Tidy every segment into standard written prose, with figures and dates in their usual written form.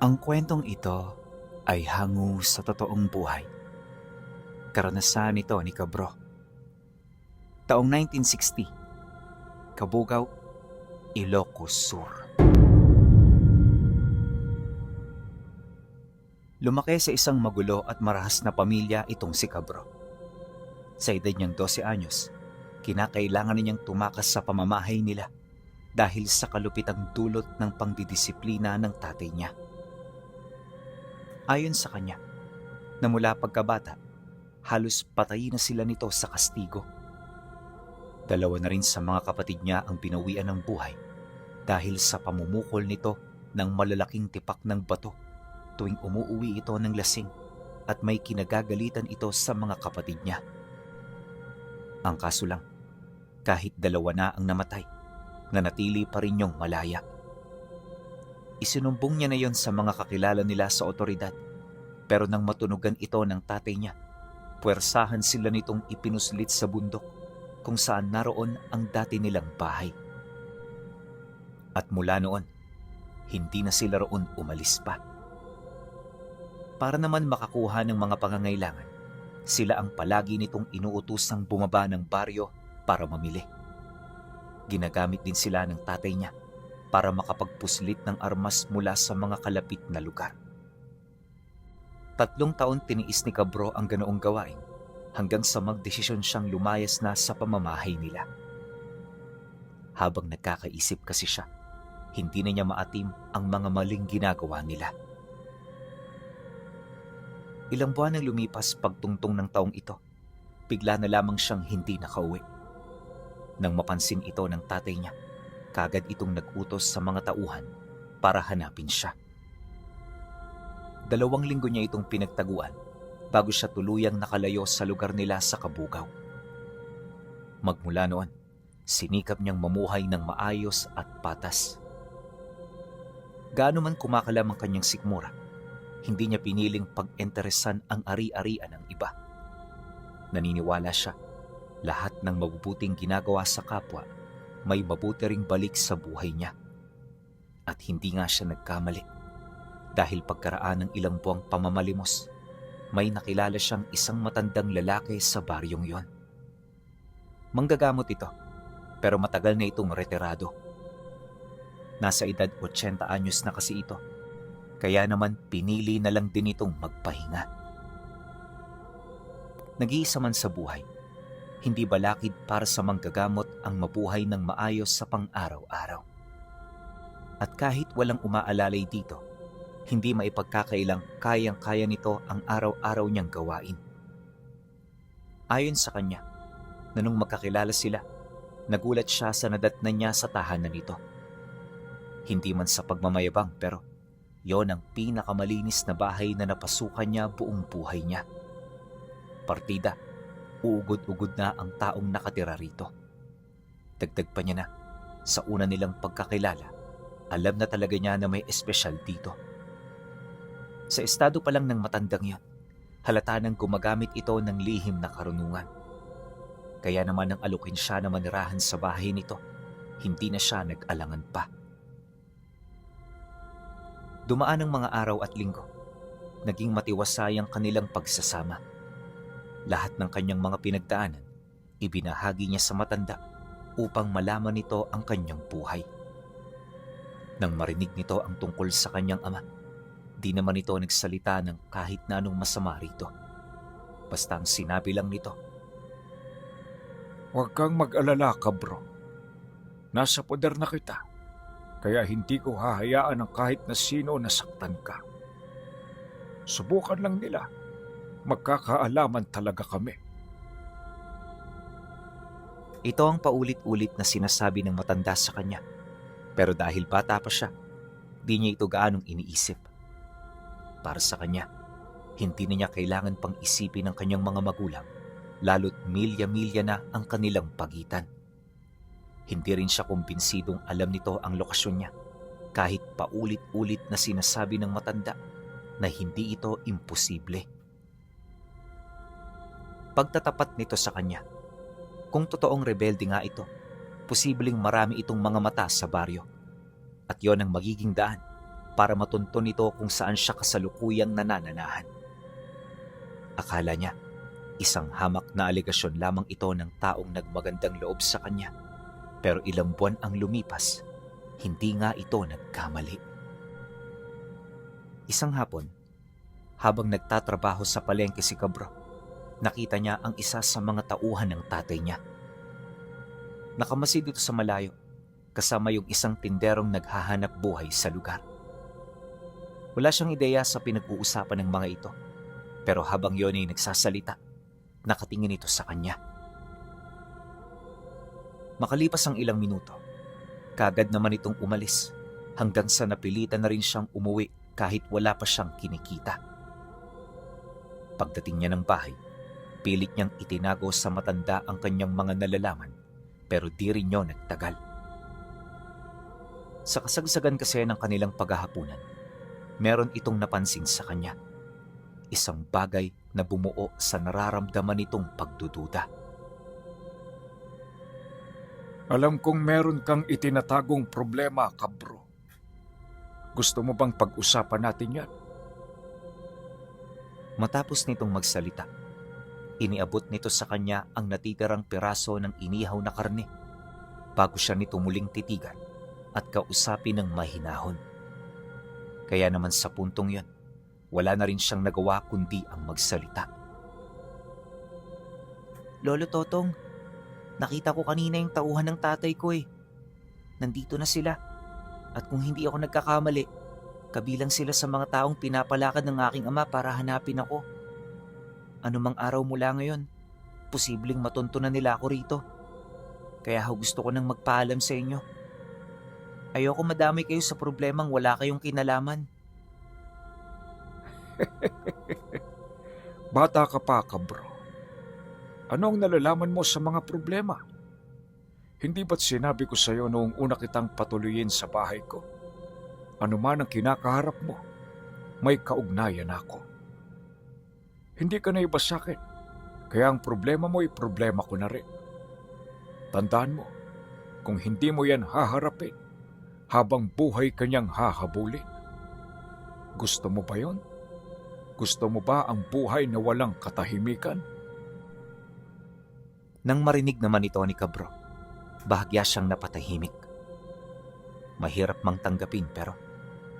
Ang kwentong ito ay hango sa totoong buhay. Karanasan ito ni Kabro. Taong 1960, Kabugao, Ilocos Sur. Lumaki sa isang magulo at marahas na pamilya itong si Kabro. Sa edad niyang 12 anyos, kinakailangan niyang tumakas sa pamamahay nila dahil sa kalupitang dulot ng pangdidisiplina ng tatay niya. Ayon sa kanya, na mula pagkabata, halos patayin na sila nito sa kastigo. Dalawa na rin sa mga kapatid niya ang binawian ng buhay dahil sa pamumukol nito ng malalaking tipak ng bato tuwing umuuwi ito ng lasing at may kinagagalitan ito sa mga kapatid niya. Ang kaso lang, kahit dalawa na ang namatay, nanatili pa rin yung malaya. Isinumbong niya na yon sa mga kakilala nila sa otoridad, pero nang matunugan ito ng tatay niya, puwersahan sila nitong ipinuslit sa bundok kung saan naroon ang dati nilang bahay. At mula noon, hindi na sila roon umalis pa. Para naman makakuha ng mga pangangailangan, sila ang palagi nitong inuutusang bumaba ng baryo para mamili. Ginagamit din sila ng tatay niya para makapagpuslit ng armas mula sa mga kalapit na lugar. 3 taon tiniis ni Kabro ang ganoong gawain hanggang sa magdesisyon siyang lumayas na sa pamamahay nila. Habang nagkakaisip kasi siya, hindi na niya maatim ang mga maling ginagawa nila. Ilang buwan nang lumipas pagtungtong ng taong ito, bigla na lamang siyang hindi nakauwi. Nang mapansin ito ng tatay niya, kagad itong nag-utos sa mga tauhan para hanapin siya. 2 linggo niya itong pinagtaguan bago siya tuluyang nakalayo sa lugar nila sa Kabugao. Magmula noon, sinikap niyang mamuhay ng maayos at patas. Gaano man kumakalam ang kanyang sikmura, hindi niya piniling pag-interesan ang ari-arian ng iba. Naniniwala siya, lahat ng mabubuting ginagawa sa kapwa, may mabuti ring balik sa buhay niya. At hindi nga siya nagkamali. Dahil pagkaraan ng ilang buwang pamamalimos, may nakilala siyang isang matandang lalaki sa baryong yon. Manggagamot ito, pero matagal na itong retirado. Nasa edad 80 anyos na kasi ito, kaya naman pinili na lang din itong magpahinga. Nag-iisa man sa buhay, hindi balakid para sa manggagamot ang mabuhay ng maayos sa pang-araw-araw. At kahit walang umaalalay dito, hindi maipagkakailang kayang-kaya nito ang araw-araw niyang gawain. Ayon sa kanya, na nung magkakilala sila, nagulat siya sa nadatnan niya sa tahanan nito. Hindi man sa pagmamayabang, pero yon ang pinakamalinis na bahay na napasukan niya buong buhay niya. Partida, uugod-ugod na ang taong nakatira rito. Dagdag pa niya na, sa una nilang pagkakilala, alam na talaga niya na may espesyal dito. Sa estado pa lang ng matandang yon, halata nang gumagamit ito ng lihim na karunungan. Kaya naman nang alukin siya na manirahan sa bahay nito, hindi na siya nag-alangan pa. Dumaan ang mga araw at linggo, naging matiwasay ang kanilang pagsasama. Lahat ng kanyang mga pinagdaanan, ibinahagi niya sa matanda upang malaman nito ang kanyang buhay. Nang marinig nito ang tungkol sa kanyang ama, di naman ito nagsalita ng kahit na anong masama rito. Basta ang sinabi lang nito, "Huwag kang mag-alala, Kabro. Nasa poder na kita, kaya hindi ko hahayaan ng kahit na sino na saktan ka. Subukan lang nila. Magkakaalaman talaga kami." ito ang paulit-ulit na sinasabi ng matanda sa kanya. Pero dahil bata pa siya, di niya ito gaanong iniisip. Para sa kanya, hindi na niya kailangan pang isipin ng kanyang mga magulang, lalo't milya-milya na ang kanilang pagitan. Hindi rin siya kumbinsidong alam nito ang lokasyon niya, kahit paulit-ulit na sinasabi ng matanda na hindi ito imposible. Pagtatapat nito sa kanya, kung totoong rebelde nga ito, posibleng marami itong mga mata sa baryo. At yon ang magiging daan para matunton nito kung saan siya kasalukuyang nanananahan. Akala niya, isang hamak na alegasyon lamang ito ng taong nagmagandang loob sa kanya. Pero ilang buwan ang lumipas, hindi nga ito nagkamali. Isang hapon, habang nagtatrabaho sa palengke si Cabro, nakita niya ang isa sa mga tauhan ng tatay niya. Nakamasid ito sa malayo, kasama yung isang tinderong naghahanap buhay sa lugar. Wala siyang ideya sa pinag-uusapan ng mga ito, pero habang yun ay nagsasalita, nakatingin ito sa kanya. Makalipas ang ilang minuto, kaagad naman itong umalis hanggang sa napilitan na rin siyang umuwi kahit wala pa siyang kinikita. Pagdating niya ng bahay, pilit niyang itinago sa matanda ang kanyang mga nalalaman pero di rin niyo nagtagal. Sa kasagsagan kasi ng kanilang paghahapunan, meron itong napansin sa kanya. Isang bagay na bumuo sa nararamdaman nitong pagdududa. Alam kong meron kang itinatagong problema, Cabro. Gusto mo bang pag-usapan natin yan? Matapos nitong magsalita, iniabot nito sa kanya ang natitirang piraso ng inihaw na karne bago siya nito muling titigan at kausapin ng mahinahon. Kaya naman sa puntong yon, wala na rin siyang nagawa kundi ang magsalita. Lolo Totong, nakita ko kanina yung tauhan ng tatay ko eh. Nandito na sila. At kung hindi ako nagkakamali, kabilang sila sa mga taong pinapalakad ng aking ama para hanapin ako. Anumang araw mula ngayon, posibleng matuntunan nila ako rito. Kaya gusto ko nang magpaalam sa inyo. Ayoko madamay kayo sa problemang wala kayong kinalaman. Bata ka pa, Cabro. Ano ang nalalaman mo sa mga problema? Hindi ba't sinabi ko sa iyo noong una kitang patuloyin sa bahay ko? Ano man ang kinakaharap mo, may kaugnayan ako. Hindi ka na iba sa akin, kaya ang problema mo ay problema ko na rin. Tandaan mo, kung hindi mo yan haharapin, habang buhay kanyang hahabulin. Gusto mo ba yon? Gusto mo ba ang buhay na walang katahimikan? Nang marinig naman ito ni Cabro, bahagya siyang napatahimik. Mahirap mang tanggapin pero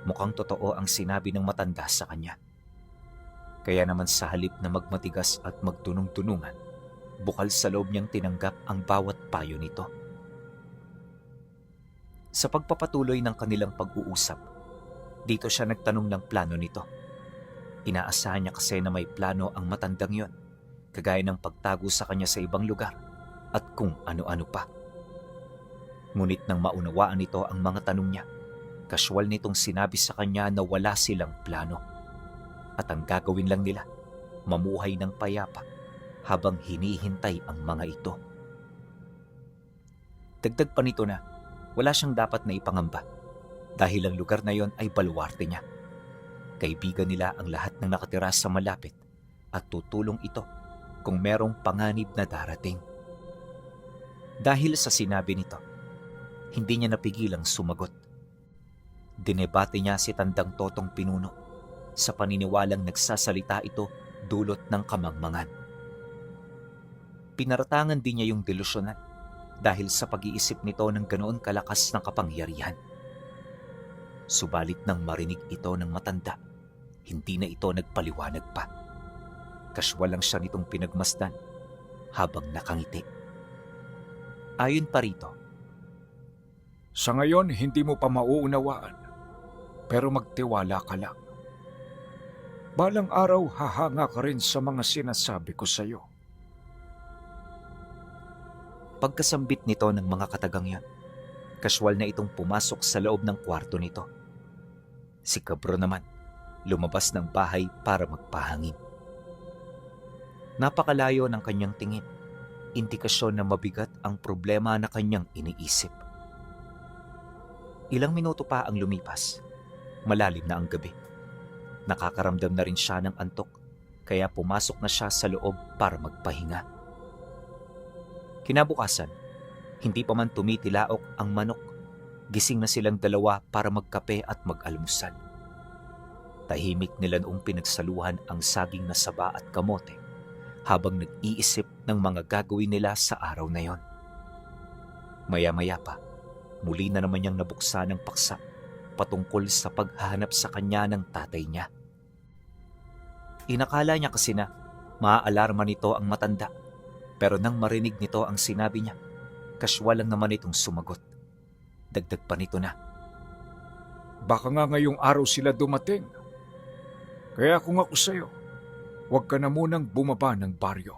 mukhang totoo ang sinabi ng matanda sa kanya. Kaya naman sa halip na magmatigas at magtunong-tunungan, bukal sa loob niyang tinanggap ang bawat payo nito. Sa pagpapatuloy ng kanilang pag-uusap, dito siya nagtanong ng plano nito. Inaasahan niya kasi na may plano ang matandang yon, kagaya ng pagtago sa kanya sa ibang lugar at kung ano-ano pa. Ngunit nang maunawaan nito ang mga tanong niya, kasyual nitong sinabi sa kanya na wala silang plano at ang gagawin lang nila, mamuhay ng payapa habang hinihintay ang mga ito. Dagdag pa nito na wala siyang dapat na ipangamba dahil ang lugar na yon ay baluarte niya. Kaibigan nila ang lahat ng nakatira sa malapit at tutulong ito kung merong panganib na darating. Dahil sa sinabi nito, hindi niya napigilang sumagot. Dinebate niya si Tandang Totong Pinuno sa paniniwalang nagsasalita ito dulot ng kamangmangan. Pinaratangan din niya yung delusyonan dahil sa pag-iisip nito ng ganoon kalakas ng kapangyarihan. Subalit nang marinig ito ng matanda, hindi na ito nagpaliwanag pa. Kasywal lang siya nitong pinagmasdan habang nakangiti. Ayon pa rito, Sa ngayon, hindi mo pa mauunawaan, pero magtiwala ka lang. Balang araw, hahanga ka rin sa mga sinasabi ko sa iyo. pagkasambit nito ng mga katagang yon, kasywal na itong pumasok sa loob ng kwarto nito. Si Cabro naman, lumabas ng bahay para magpahangin. Napakalayo ng kanyang tingin, indikasyon na mabigat ang problema na kanyang iniisip. Ilang minuto pa ang lumipas, malalim na ang gabi. Nakakaramdam na rin siya ng antok, kaya pumasok na siya sa loob para magpahinga. Kinabukasan, hindi pa man tumitilaok ang manok, gising na silang dalawa para magkape at mag-almusal. Tahimik nila noong pinagsaluhan ang saging na saba at kamote habang nag-iisip ng mga gagawin nila sa araw na yon. Maya-maya pa, muli na naman niyang nabuksan ang paksa patungkol sa paghahanap sa kanya ng tatay niya. Inakala niya kasi na maaalarma nito ang matanda, pero nang marinig nito ang sinabi niya, kaswal lang naman itong sumagot. Dagdag pa nito na, Baka nga ngayong araw sila dumating. Kaya kung ako sa'yo, huwag ka na munang bumaba ng baryo.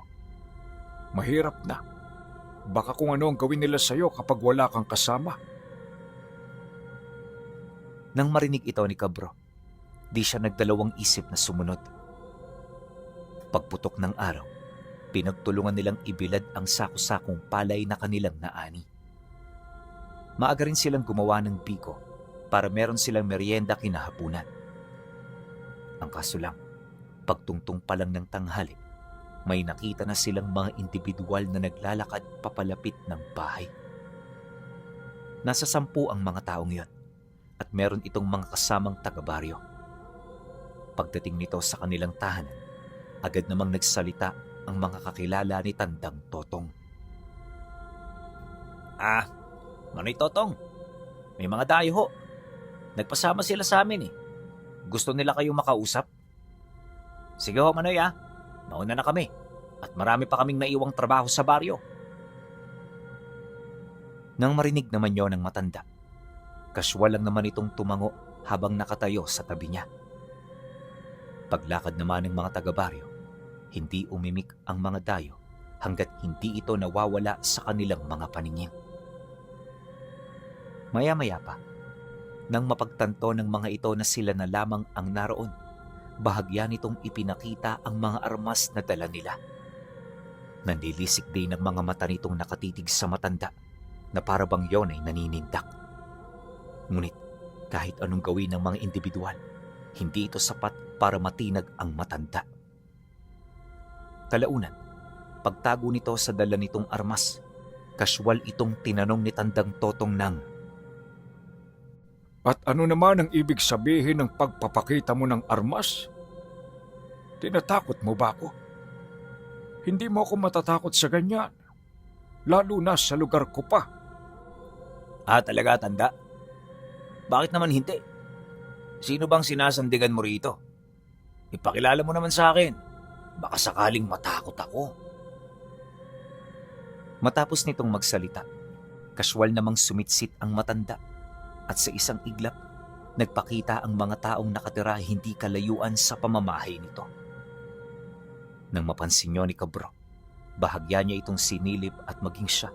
Mahirap na. Baka kung ano ang gawin nila sa'yo kapag wala kang kasama. Nang marinig ito ni Kabro, di siya nagdalawang isip na sumunod. Pagputok ng araw, pinagtulungan nilang ibilad ang sako-sakong palay na kanilang naani. Maaga rin silang gumawa ng biko para meron silang merienda kinahapunan. Ang kaso lang, pagtungtong pa lang ng tanghali, may nakita na silang mga individual na naglalakad papalapit ng bahay. Nasa 10 ang mga taong yon at meron itong mga kasamang taga-baryo. Pagdating nito sa kanilang tahanan, agad namang nagsalita ang mga kakilala ni Tandang Totong. Manoy Totong, may mga dayo ho. Nagpasama sila sa amin eh. Gusto nila kayong makausap? Sige ho, Manoy Nauna na kami at marami pa kaming naiwang trabaho sa baryo. Nang marinig naman yon ng matanda, kaswal lang naman itong tumango habang nakatayo sa tabi niya. Paglakad naman ng mga taga-baryo, hindi umimik ang mga dayo hanggat hindi ito nawawala sa kanilang mga paningin. Maya-maya pa, nang mapagtanto ng mga ito na sila na lamang ang naroon, bahagya nitong ipinakita ang mga armas na dala nila. Nanlilisik din ang mga mata nitong nakatitig sa matanda na para bang yon ay naninindak. Ngunit kahit anong gawin ng mga individual, hindi ito sapat para matinag ang matanda. Kalaunan, pagtago nito sa dala nitong armas, kaswal itong tinanong ni Tandang Totong ng, At ano naman ang ibig sabihin ng pagpapakita mo ng armas? Tinatakot mo ba ako? Hindi mo ako matatakot sa ganyan, lalo na sa lugar ko pa. Talaga, Tanda? Bakit naman hindi? Sino bang sinasandigan mo rito? Ipakilala mo naman sa akin. Baka sakaling matakot ako. Matapos nitong magsalita, kaswal namang sumitsit ang matanda at sa isang iglap, nagpakita ang mga taong nakatira hindi kalayuan sa pamamahay nito. Nang mapansin niyo ni Kabro, bahagya niya itong sinilip at maging siya,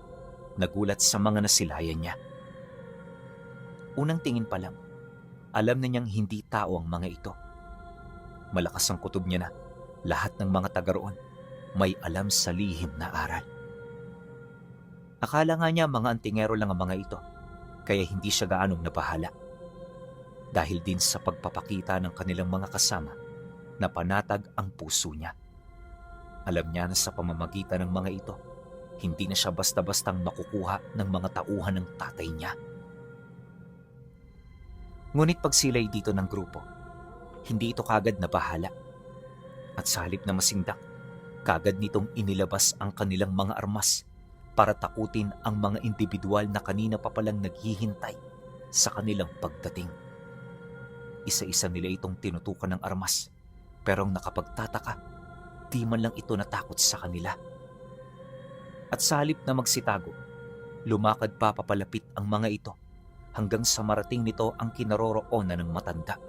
nagulat sa mga nasilayan niya. Unang tingin pa lang, alam na niyang hindi tao ang mga ito. Malakas ang kutob niya na lahat ng mga taga roon may alam sa lihim na aral. Akala nga niya mga antingero lang ang mga ito, kaya hindi siya gaanong nabahala. Dahil din sa pagpapakita ng kanilang mga kasama na panatag ang puso niya. Alam niya na sa pamamagitan ng mga ito, hindi na siya basta-bastang makukuha ng mga tauhan ng tatay niya. Ngunit pagsilay dito ng grupo, hindi ito kagad nabahala. At sa halip na masindak, kagad nitong inilabas ang kanilang mga armas para takutin ang mga individual na kanina pa palang naghihintay sa kanilang pagdating. Isa-isa nila itong tinutukan ng armas, pero ang nakapagtataka, di man lang ito natakot sa kanila. At sa halip na magsitago, lumakad pa papalapit ang mga ito hanggang sa marating nito ang kinaroroonan ng matanda.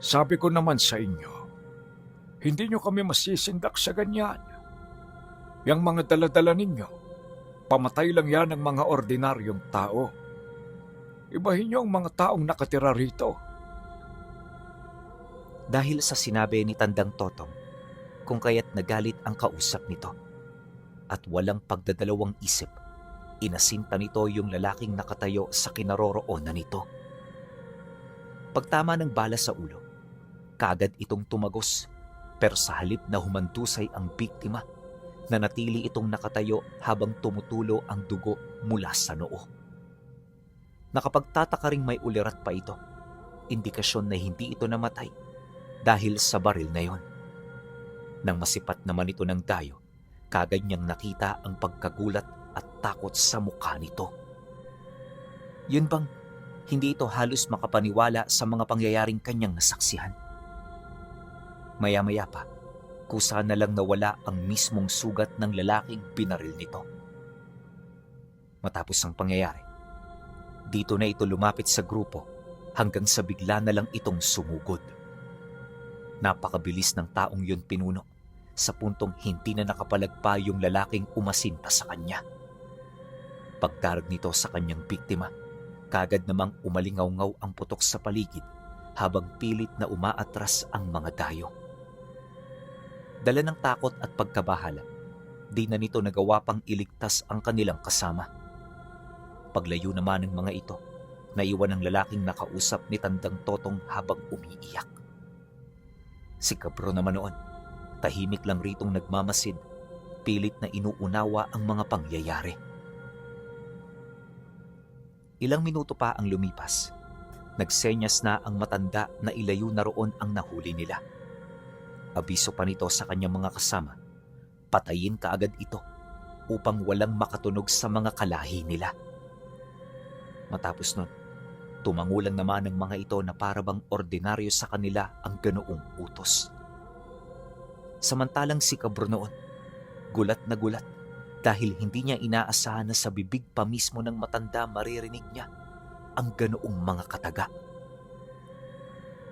Sabi ko naman sa inyo, hindi nyo kami masisindak sa ganyan. Yang mga daladala ninyo, pamatay lang yan ng mga ordinaryong tao. Ibahin nyo ang mga taong nakatira rito. Dahil sa sinabi ni Tandang Totong, kung kaya't nagalit ang kausap nito. At walang pagdadalawang isip, inasinta nito yung lalaking nakatayo sa kinaroroonan nito. Pagtama ng bala sa ulo, kaagad itong tumagos, pero sa halip na humandusay ang biktima, nanatili itong nakatayo habang tumutulo ang dugo mula sa noo. Nakapagtataka ring may ulirat pa ito, indikasyon na hindi ito namatay dahil sa baril na yon. Nang masipat naman ito ng dayo, kagad niyang nakita ang pagkagulat at takot sa mukha nito. Yun bang hindi ito halos makapaniwala sa mga pangyayaring kanyang nasaksihan? Maya-maya pa, kusa na lang nawala ang mismong sugat ng lalaking binaril nito. Matapos ang pangyayari, dito na ito lumapit sa grupo hanggang sa bigla na lang itong sumugod. Napakabilis ng taong yun pinuno sa puntong hindi na nakapalagpa yung lalaking umasinta sa kanya. Pagdarag nito sa kanyang biktima, kagad namang umalingaw-ngaw ang putok sa paligid habang pilit na umaatras ang mga dayo. Dala ng takot at pagkabahala, di na nito nagawa pang iligtas ang kanilang kasama. Paglayo naman ng mga ito, naiwan ang lalaking nakausap ni Tandang Totong habang umiiyak. Si Kabro naman noon, tahimik lang ritong nagmamasid, pilit na inuunawa ang mga pangyayari. Ilang minuto pa ang lumipas. Nagsenyas na ang matanda na ilayo na roon ang nahuli nila. Abiso pa nito sa kanyang mga kasama, patayin kaagad ito upang walang makatunog sa mga kalahi nila. Matapos nun, tumangulang naman ng mga ito na parabang ordinaryo sa kanila ang ganoong utos. Samantalang si Kabro noon, gulat na gulat dahil hindi niya inaasahan na sa bibig pa mismo ng matanda maririnig niya ang ganoong mga kataga.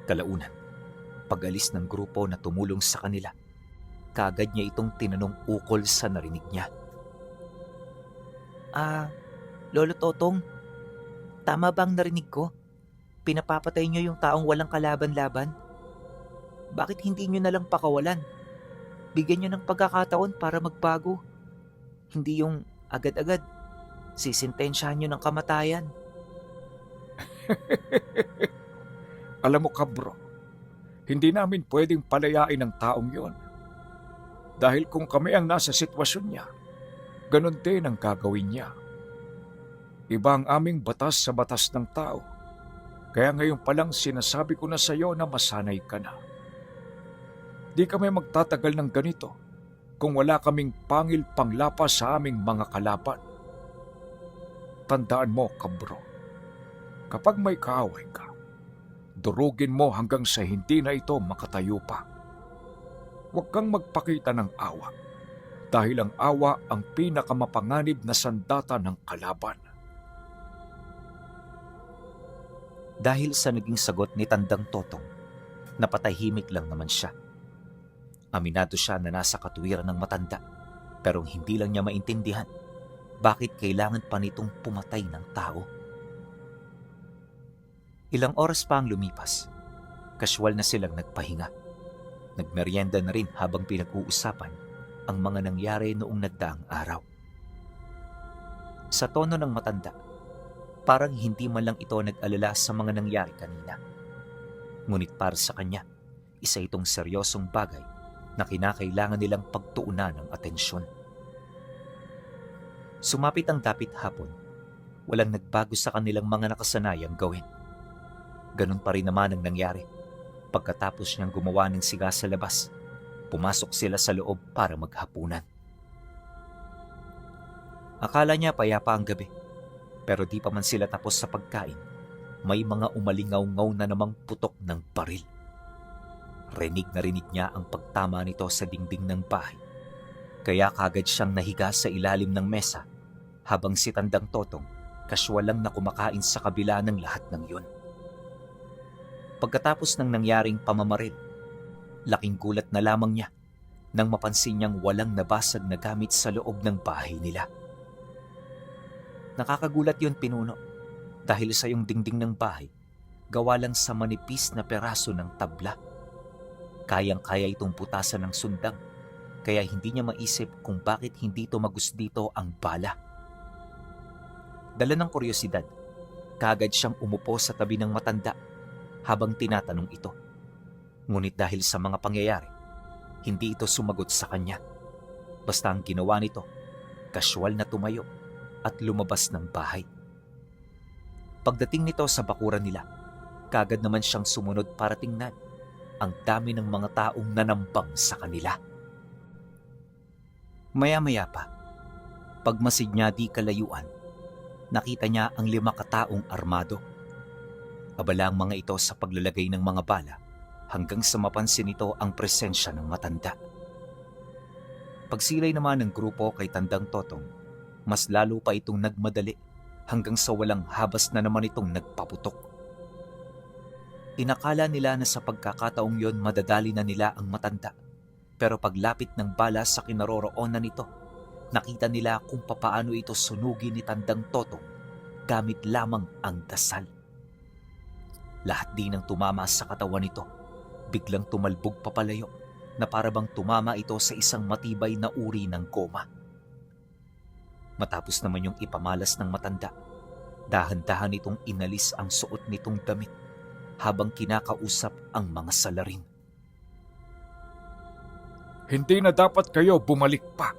Kalaunan, pag-alis ng grupo na tumulong sa kanila, kaagad niya itong tinanong ukol sa narinig niya. Lolo Totong, tama bang narinig ko? Pinapapatay niyo yung taong walang kalaban-laban? Bakit hindi niyo nalang pakawalan? Bigyan niyo ng pagkakataon para magbago. Hindi yung agad-agad sisintensyahan niyo ng kamatayan. Alam mo, Kabro, hindi namin pwedeng palayain ang taong yon. Dahil kung kami ang nasa sitwasyon niya, ganun din ang gagawin niya. Iba ang aming batas sa batas ng tao. Kaya ngayon palang sinasabi ko na sa iyo na masanay ka na. Di kami magtatagal ng ganito kung wala kaming pangil panglapas sa aming mga kalaban. Tandaan mo, Kabro, kapag may kaaway ka, durugin mo hanggang sa hindi na ito makatayo pa. Huwag kang magpakita ng awa dahil ang awa ang pinakamapanganib na sandata ng kalaban. Dahil sa naging sagot ni Tandang Totong, napatahimik lang naman siya. Aminado siya na nasa katuwiran ng matanda, pero hindi lang niya maintindihan bakit kailangan pa nitong pumatay ng tao. Ilang oras pa ang lumipas, kasyual na silang nagpahinga. Nagmeryenda na rin habang pinag-uusapan ang mga nangyari noong nagdaang araw. Sa tono ng matanda, parang hindi man lang ito nag-alala sa mga nangyari kanina. Ngunit para sa kanya, isa itong seryosong bagay na kinakailangan nilang pagtuunan ng atensyon. Sumapit ang dapit hapon, walang nagbago sa kanilang mga nakasanayang gawin. Ganun pa rin naman ang nangyari. Pagkatapos niyang gumawa ng siga sa labas, pumasok sila sa loob para maghapunan. Akala niya payapa ang gabi, pero di pa man sila tapos sa pagkain, may mga umalingaw-ngaw na namang putok ng baril. Rinig na rinig niya ang pagtama nito sa dingding ng bahay, kaya kagad siyang nahiga sa ilalim ng mesa habang si Tandang Totong kasyual lang na kumakain sa kabila ng lahat ng yun. Pagkatapos ng nangyaring pamamaril, laking gulat na lamang niya nang mapansin niyang walang nabasag na gamit sa loob ng bahay nila. Nakakagulat yun, pinuno, dahil sa yung dingding ng bahay, gawa lang sa manipis na peraso ng tabla. Kayang-kaya itong putasan ng sundang, kaya hindi niya maisip kung bakit hindi tumagos dito ang bala. Dala ng kuryosidad, kaagad siyang umupo sa tabi ng matanda habang tinatanong ito. Ngunit dahil sa mga pangyayari, hindi ito sumagot sa kanya. Basta ang ginawa nito, kasyual na tumayo at lumabas ng bahay. Pagdating nito sa bakuran nila, Kagad naman siyang sumunod para tingnan ang dami ng mga taong nanambang sa kanila. Maya-maya pa, pagmasid niya di kalayuan, nakita niya ang 5 kataong armado. Abala ang mga ito sa paglalagay ng mga bala hanggang sa mapansin nito ang presensya ng matanda. Pagsilay naman ng grupo kay Tandang Totong, mas lalo pa itong nagmadali hanggang sa walang habas na naman itong nagpaputok. Inakala nila na sa pagkakataong yon madadali na nila ang matanda, pero paglapit ng bala sa kinaroroonan nito, nakita nila kung papaano ito sunugin ni Tandang Totong gamit lamang ang dasal. Lahat din ang tumama sa katawan nito, biglang tumalbog papalayo na parabang tumama ito sa isang matibay na uri ng koma. Matapos naman yung ipamalas ng matanda, dahan-dahan itong inalis ang suot nitong damit habang kinakausap ang mga salarin. Hindi na dapat kayo bumalik pa.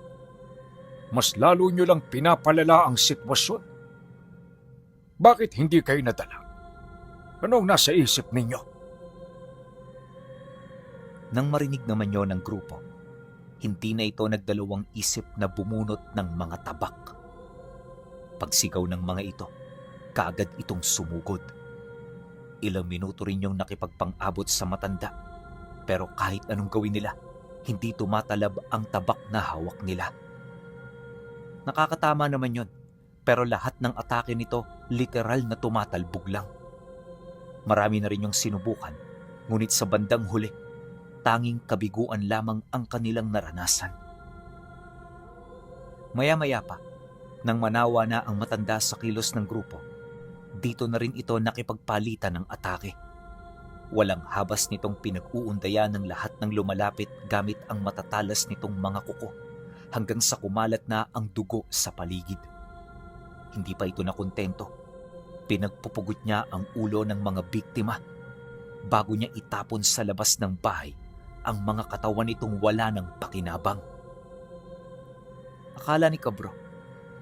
Mas lalo nyo lang pinapalala ang sitwasyon. Bakit hindi kayo nadala? Anong nasa isip ninyo? Nang marinig naman yon ng grupo, hindi na ito nagdalawang isip na bumunot ng mga tabak. Pagsigaw ng mga ito, kaagad itong sumugod. Ilang minuto rin yung nakipagpang-abot sa matanda, pero kahit anong gawin nila, hindi tumatalab ang tabak na hawak nila. Nakakatama naman yon, pero lahat ng atake nito literal na tumatalbog lang. Marami na rin yung sinubukan, ngunit sa bandang huli, tanging kabiguan lamang ang kanilang naranasan. Maya-maya pa, nang manawa na ang matanda sa kilos ng grupo, dito na rin ito nakipagpalitan ng atake. Walang habas nitong pinag-uundayan ng lahat ng lumalapit gamit ang matatalas nitong mga kuko hanggang sa kumalat na ang dugo sa paligid. Hindi pa ito nakontento. Pinagpupugot niya ang ulo ng mga biktima bago niya itapon sa labas ng bahay ang mga katawan nitong wala ng pakinabang. Akala ni Kabro,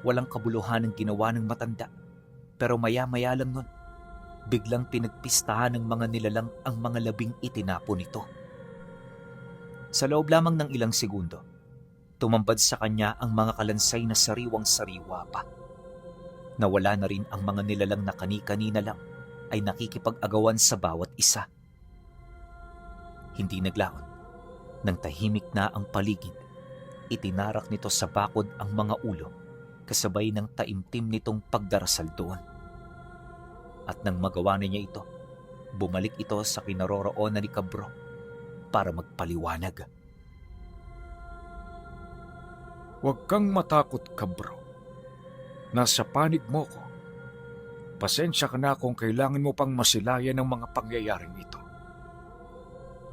walang kabuluhan ang ginawa ng matanda. Pero maya-maya lang nun, biglang pinagpistahan ng mga nilalang ang mga labing itinapon nito. Sa loob lamang ng ilang segundo, tumambad sa kanya ang mga kalansay na sariwang-sariwa pa. Nawala na rin ang mga nilalang na kani-kanina lang ay nakikipag-agawan sa bawat isa. Hindi naglaon. Nang tahimik na ang paligid, itinarak nito sa bakod ang mga ulo kasabay ng taimtim nitong pagdarasal doon. At nang magawa na niya ito, bumalik ito sa kinaroroonan ni Kabro para magpaliwanag. Huwag kang matakot, Kabro. Nasa panig mo ko. Pasensya ka na kung kailangan mo pang masilayan ng mga pangyayaring ito.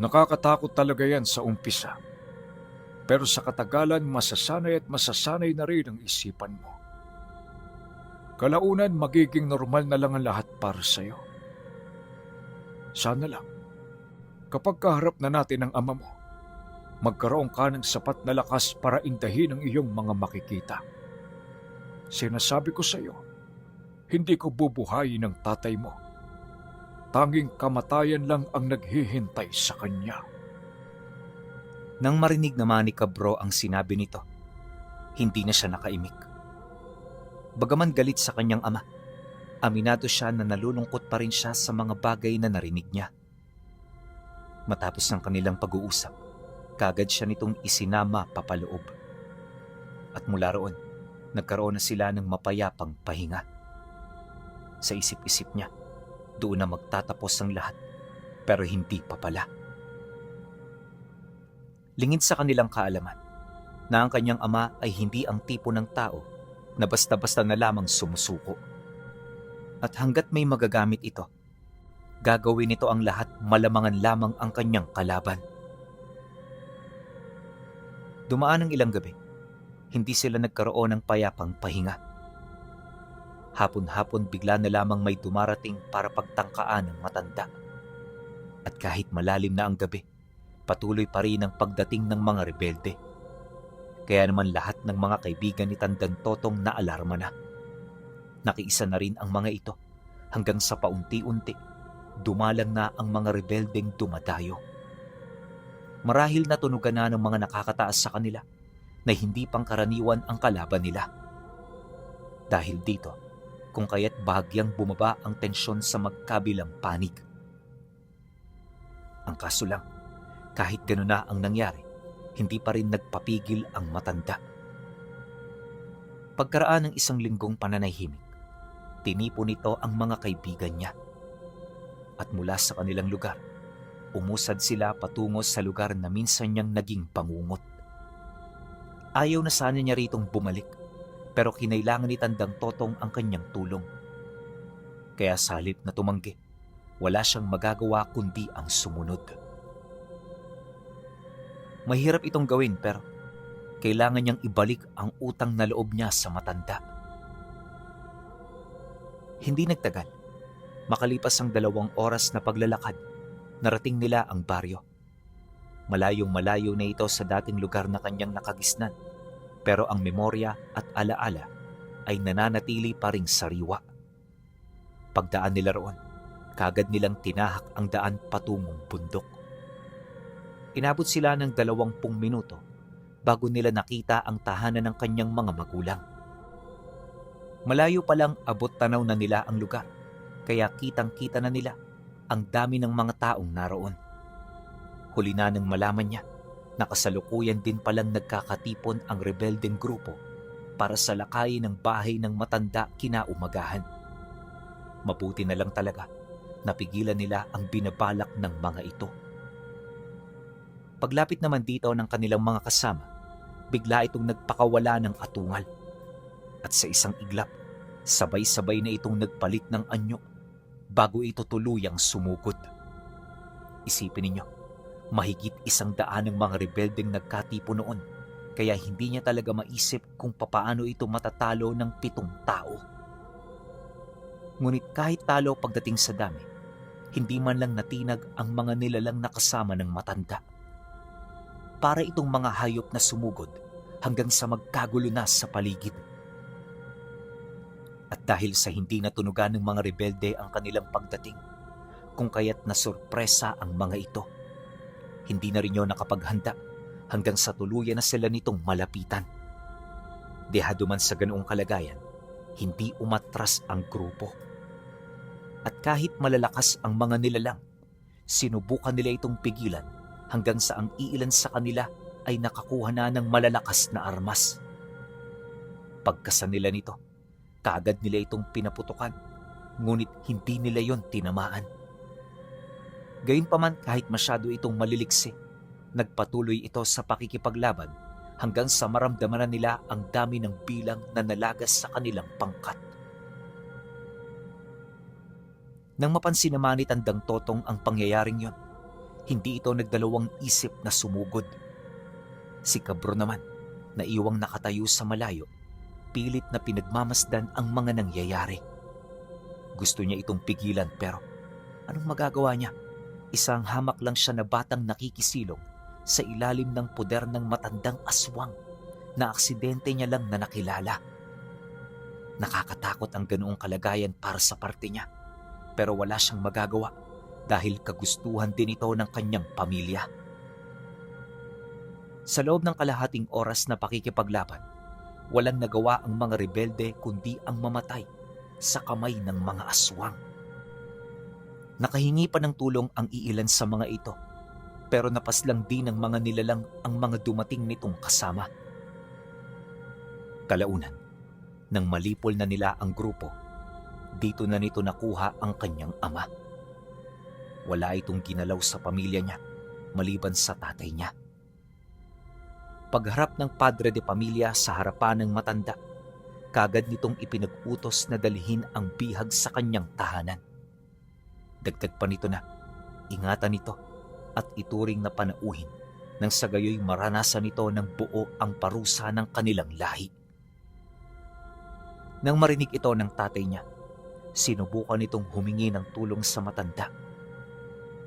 Nakakatakot talaga yan sa umpisa. Pero sa katagalan, masasanay at masasanay na rin ang isipan mo. Kalaunan, magiging normal na lang ang lahat para sa'yo. Sana lang, kapag kaharap na natin ang ama mo, magkaroon ka ng sapat na lakas para indahin ang iyong mga makikita. Sinasabi ko sa iyo, hindi ko bubuhayin ang tatay mo. Tanging kamatayan lang ang naghihintay sa kanya. Nang marinig naman ni Kabro ang sinabi nito, hindi na siya nakaimik. Bagaman galit sa kanyang ama, aminado siya na nalulungkot pa rin siya sa mga bagay na narinig niya. Matapos ng kanilang pag-uusap, kagad siya nitong isinama papaloob. At mula roon, nagkaroon na sila ng mapayapang pahinga. Sa isip-isip niya, doon na magtatapos ang lahat, pero hindi pa pala. Lingid sa kanilang kaalaman na ang kanyang ama ay hindi ang tipo ng tao na basta-basta na lamang sumusuko. At hanggat may magagamit ito, gagawin nito ang lahat malamangan lamang ang kanyang kalaban. Dumaan ang ilang gabi, hindi sila nagkaroon ng payapang pahinga. Hapon-hapon bigla na lamang may dumarating para pagtangkaan ng matanda. At kahit malalim na ang gabi, patuloy pa rin ang pagdating ng mga rebelde. Kaya naman lahat ng mga kaibigan ni Tandang Totong naalarma na. Nakiisa na rin ang mga ito hanggang sa paunti-unti dumalang na ang mga rebeldeng dumadayo. Marahil natunugan na ng mga nakakataas sa kanila na hindi pangkaraniwan ang kalaban nila. Dahil dito, kung kaya't bahagyang bumaba ang tensyon sa magkabilang panig. Ang kaso lang, kahit gano'n na ang nangyari, hindi pa rin nagpapigil ang matanda. Pagkaraan ng 1 linggong pananahimik, tinipon nito ang mga kaibigan niya. At mula sa kanilang lugar, umusad sila patungo sa lugar na minsan niyang naging pangungot. Ayaw na sana niya ritong bumalik, pero kinailangan ni Tandang Totong ang kanyang tulong. Kaya sa halip na tumanggi, wala siyang magagawa kundi ang sumunod. Mahirap itong gawin pero kailangan niyang ibalik ang utang na loob niya sa matanda. Hindi nagtagal. Makalipas ang 2 oras na paglalakad, narating nila ang baryo. Malayong malayo na ito sa dating lugar na kanyang nakagisnan, pero ang memorya at alaala ay nananatili pa ring sariwa. Pagdaan nila roon, kagad nilang tinahak ang daan patungong bundok. Inabot sila ng 20 minuto bago nila nakita ang tahanan ng kanyang mga magulang. Malayo pa lang abot tanaw na nila ang lugar, kaya kitang-kita na nila ang dami ng mga taong naroon. Huli na nang malaman niya na kasalukuyan din palang nagkakatipon ang rebeldeng grupo para salakayin ng bahay ng matanda kinaumagahan. Mabuti na lang talaga napigilan nila ang binabalak ng mga ito. Paglapit naman dito ng kanilang mga kasama, bigla itong nagpakawala ng atungal. At sa isang iglap, sabay-sabay na itong nagpalit ng anyo bago ito tuluyang sumugod. Isipin ninyo, mahigit 100 ng mga rebeldeng nagkatipo noon, kaya hindi niya talaga maisip kung papaano ito matatalo ng 7 tao. Ngunit kahit talo pagdating sa dami, hindi man lang natinag ang mga nilalang nakasama ng matanda. Para itong mga hayop na sumugod hanggang sa magkagulo na sa paligid. At dahil sa hindi natunugan ng mga rebelde ang kanilang pagdating, kung kaya't nasurpresa ang mga ito, hindi na rin yun nakapaghanda hanggang sa tuluyan na sila nitong malapitan. Dehado man sa ganoong kalagayan, hindi umatras ang grupo. At kahit malalakas ang mga nilalang, sinubukan nila itong pigilan hanggang sa ang iilan sa kanila ay nakakuha na ng malalakas na armas. Pagkasa nila nito, kaagad nila itong pinaputukan, ngunit hindi nila yon tinamaan. Gayunpaman kahit masyado itong maliliksi, nagpatuloy ito sa pakikipaglaban hanggang sa maramdaman na nila ang dami ng bilang na nalagas sa kanilang pangkat. Nang mapansin naman ni Tandang Totong ang pangyayaring yon, hindi ito nagdalawang isip na sumugod. Si Kabro naman, na iwang nakatayo sa malayo, pilit na pinagmamasdan ang mga nangyayari. Gusto niya itong pigilan pero anong magagawa niya? Isang hamak lang siya na batang nakikisilong sa ilalim ng poder ng matandang aswang na aksidente niya lang na nakilala. Nakakatakot ang ganoong kalagayan para sa parte niya, pero wala siyang magagawa dahil kagustuhan din ito ng kanyang pamilya. Sa loob ng kalahating oras na pakikipaglaban, walang nagawa ang mga rebelde kundi ang mamatay sa kamay ng mga aswang. Nakahingi pa ng tulong ang iilan sa mga ito, pero napaslang din ng mga nilalang ang mga dumating nitong kasama. Kalaunan, nang malipol na nila ang grupo, dito na nito nakuha ang kanyang ama. Wala itong ginalaw sa pamilya niya, maliban sa tatay niya. Pagharap ng padre de pamilya sa harapan ng matanda, kagad nitong ipinag-utos na dalhin ang bihag sa kanyang tahanan. Dagdag pa nito na, ingatan nito at ituring na panauhin nang sa gayoy maranasan nito ng buo ang parusa ng kanilang lahi. Nang marinig ito ng tatay niya, sinubukan nitong humingi ng tulong sa matanda.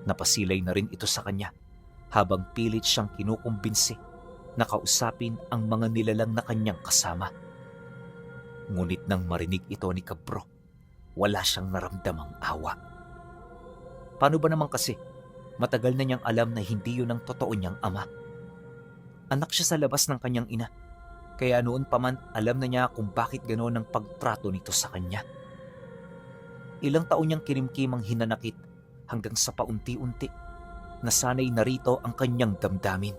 Napasilay na rin ito sa kanya habang pilit siyang kinukumbinsi na kausapin ang mga nilalang na kanyang kasama. Ngunit nang marinig ito ni Kabro, wala siyang naramdamang awa. Paano ba naman kasi? Matagal na niyang alam na hindi yun ang totoo niyang ama. Anak siya sa labas ng kanyang ina. Kaya noon pa man alam na niya kung bakit ganoon ang pagtrato nito sa kanya. Ilang taon niyang kinimkimang hinanakit hanggang sa paunti-unti nasanay na rito ang kanyang damdamin.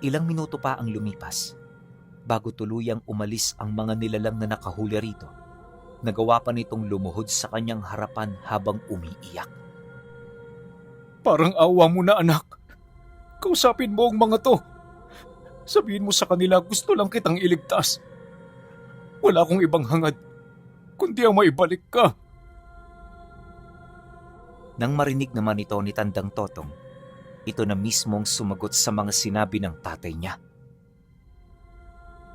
Ilang minuto pa ang lumipas bago tuluyang umalis ang mga nilalang na nakahuli rito. Nagawa pa nitong lumuhod sa kanyang harapan habang umiiyak. Parang awa mo na, anak. Kausapin mo ang mga to. Sabihin mo sa kanila gusto lang kitang iligtas. Wala akong ibang hangad, kundi ang maibalik ka. Nang marinig naman ito ni Tandang Totong, ito na mismong sumagot sa mga sinabi ng tatay niya.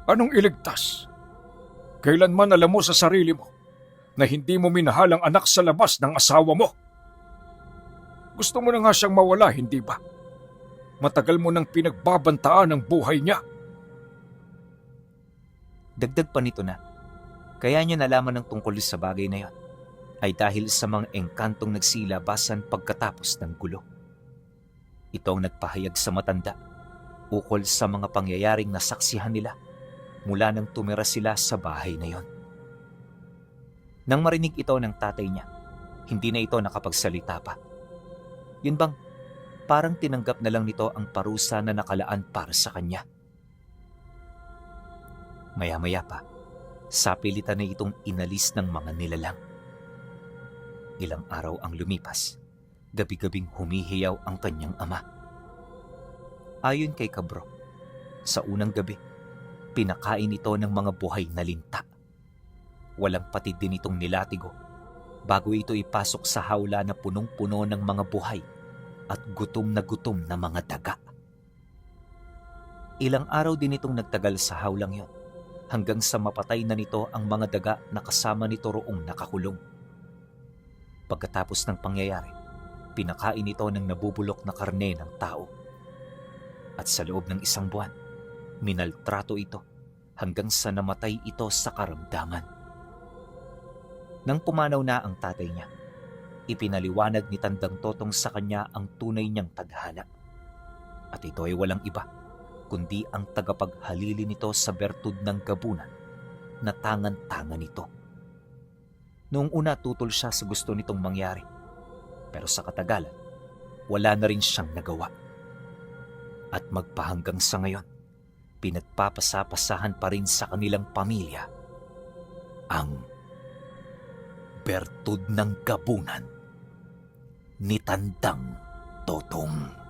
Anong iligtas? Kailanman alam mo sa sarili mo na hindi mo minahal ang anak sa labas ng asawa mo. Gusto mo na nga siyang mawala, hindi ba? Matagal mo nang pinagbabantaan ang buhay niya. Dagdag pa nito na, kaya niya nalaman ng tungkol sa bagay na yon ay dahil sa mga engkantong nagsilabasan pagkatapos ng gulo. Ito ang nagpahayag sa matanda ukol sa mga pangyayaring nasaksihan nila mula nang tumira sila sa bahay na yon. Nang marinig ito ng tatay niya, hindi na ito nakapagsalita pa. Yun bang, parang tinanggap na lang nito ang parusa na nakalaan para sa kanya. Maya-maya pa, sapilitan na itong inalis ng mga nilalang. Ilang araw ang lumipas, gabi-gabing humihiyaw ang kanyang ama. Ayon kay Kabro, sa unang gabi, pinakain ito ng mga buhay na linta. Walang patid din itong nilatigo bago ito ipasok sa hawla na punong-puno ng mga buhay at gutom na mga daga. Ilang araw din itong nagtagal sa hawlang yon hanggang sa mapatay na nito ang mga daga na kasama nito roong nakakulong. Pagkatapos ng pangyayari, pinakain ito ng nabubulok na karne ng tao. At sa loob ng 1 buwan, minaltrato ito hanggang sa namatay ito sa karamdaman. Nang pumanaw na ang tatay niya, ipinaliwanag ni Tandang Totong sa kanya ang tunay niyang tadhana. At ito ay walang iba, kundi ang tagapaghalili nito sa bertud ng gabunan na tangan-tangan nito. Noong una tutol siya sa gusto nitong mangyari, pero sa katagalan, wala na rin siyang nagawa. At magpahanggang sa ngayon, pinagpapasapasahan pa rin sa kanilang pamilya ang bertud ng gabunan ni Tandang Totong.